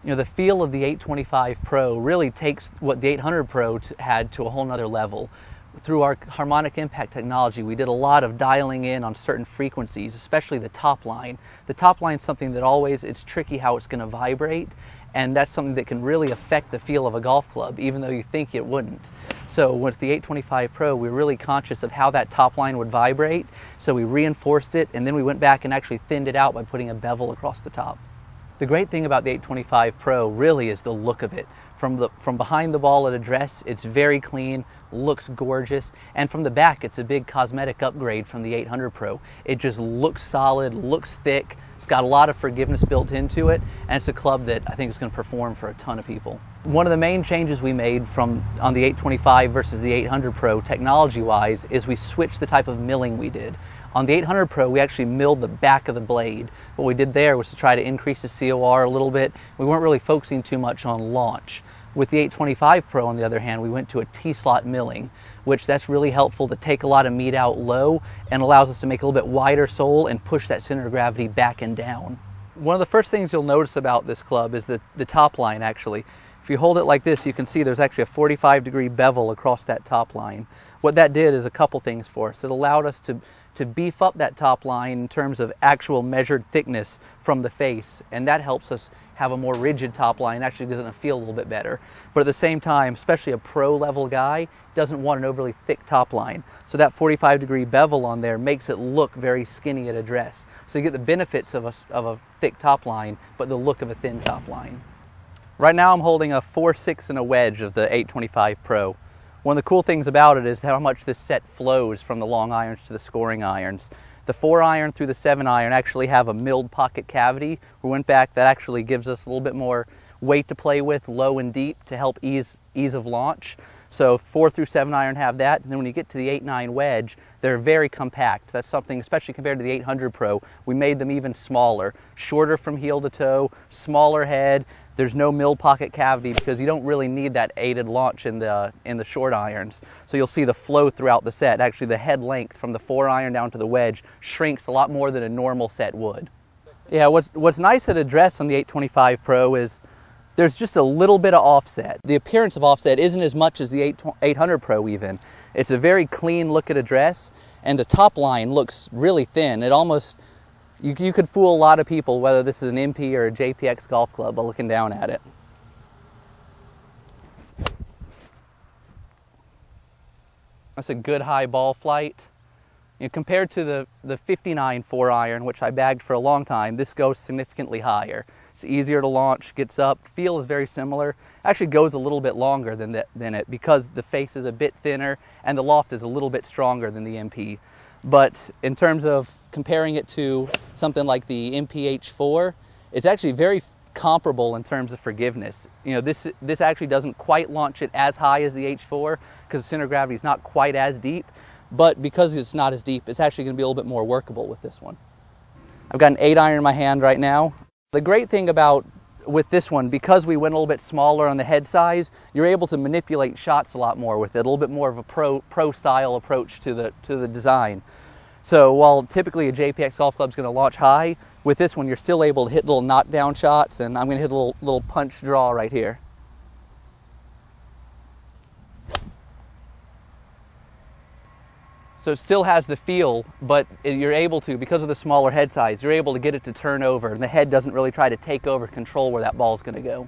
You know, the feel of the 825 Pro really takes what the 800 Pro had to a whole nother level. Through our harmonic impact technology, we did a lot of dialing in on certain frequencies, especially the top line. The top line is something that always, it's tricky how it's going to vibrate, and that's something that can really affect the feel of a golf club, even though you think it wouldn't. So with the 825 Pro, we were really conscious of how that top line would vibrate, so we reinforced it, and then we went back and actually thinned it out by putting a bevel across the top. The great thing about the 825 Pro really is the look of it. From behind the ball at address, it's very clean, looks gorgeous, and from the back, it's a big cosmetic upgrade from the 800 Pro. It just looks solid, looks thick, it's got a lot of forgiveness built into it, and it's a club that I think is going to perform for a ton of people. One of the main changes we made on the 825 versus the 800 Pro technology-wise is we switched the type of milling we did. On the 800 Pro, we actually milled the back of the blade. What we did there was to try to increase the COR a little bit. We weren't really focusing too much on launch. With the 825 Pro, on the other hand, we went to a T-slot milling, which that's really helpful to take a lot of meat out low and allows us to make a little bit wider sole and push that center of gravity back and down. One of the first things you'll notice about this club is the top line, actually. If you hold it like this, you can see there's actually a 45-degree bevel across that top line. What that did is a couple things for us. It allowed us to beef up that top line in terms of actual measured thickness from the face, and that helps us have a more rigid top line, actually gives it feel a little bit better. But at the same time, especially a pro level guy doesn't want an overly thick top line. So that 45-degree bevel on there makes it look very skinny at address. So you get the benefits of a thick top line, but the look of a thin top line. Right now I'm holding a 4/6 and a wedge of the 825 Pro. One of the cool things about it is how much this set flows from the long irons to the scoring irons. The 4-iron through the 7-iron actually have a milled pocket cavity. We went back, that actually gives us a little bit more weight to play with, low and deep, to help ease of launch. So 4 through 7-iron have that, and then when you get to the 8-9 wedge, they're very compact. That's something, especially compared to the 800 Pro, we made them even smaller. Shorter from heel to toe, smaller head. There's no milled pocket cavity because you don't really need that aided launch in the short irons. So you'll see the flow throughout the set. Actually, the head length from the 4-iron down to the wedge shrinks a lot more than a normal set would. Yeah, what's nice at address on the 825 Pro is there's just a little bit of offset. The appearance of offset isn't as much as the 800 Pro even. It's a very clean look at address, and the top line looks really thin. It almost, you could fool a lot of people, whether this is an MP or a JPX golf club, by looking down at it. That's a good high ball flight. You know, compared to the 59 4-iron, which I bagged for a long time, this goes significantly higher. It's easier to launch, gets up, feel is very similar. Actually goes a little bit longer than it because the face is a bit thinner and the loft is a little bit stronger than the MP. But in terms of comparing it to something like the MP-H4, it's actually very comparable in terms of forgiveness. You know, this actually doesn't quite launch it as high as the H4 because the center of gravity is not quite as deep, but because it's not as deep, it's actually going to be a little bit more workable with this one. I've got an 8-iron in my hand right now. The great thing with this one, because we went a little bit smaller on the head size, you're able to manipulate shots a lot more with it, a little bit more of a pro style approach to the design. So while typically a JPX golf club is going to launch high, with this one you're still able to hit little knockdown shots, and I'm going to hit a little punch draw right here. So it still has the feel, but you're able to, because of the smaller head size, you're able to get it to turn over, and the head doesn't really try to take over control where that ball is going to go.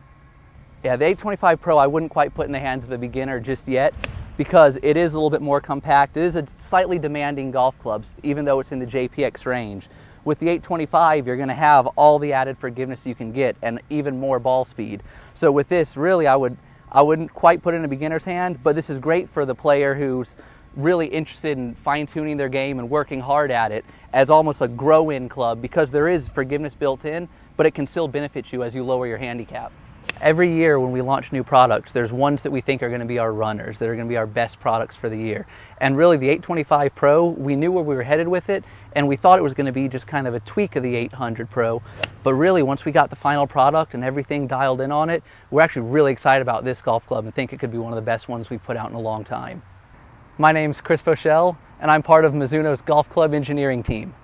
Yeah, the 825 Pro I wouldn't quite put in the hands of a beginner just yet, because it is a little bit more compact. It is a slightly demanding golf club, even though it's in the JPX range. With the 825, you're going to have all the added forgiveness you can get and even more ball speed. So with this, really, I wouldn't quite put it in a beginner's hand, but this is great for the player who's really interested in fine-tuning their game and working hard at it as almost a grow-in club, because there is forgiveness built in, but it can still benefit you as you lower your handicap. Every year when we launch new products, there's ones that we think are going to be our runners, that are going to be our best products for the year. And really the 825 Pro, we knew where we were headed with it, and we thought it was going to be just kind of a tweak of the 800 Pro. But really, once we got the final product and everything dialed in on it, we're actually really excited about this golf club and think it could be one of the best ones we've put out in a long time. My name's Chris Foschel, and I'm part of Mizuno's golf club engineering team.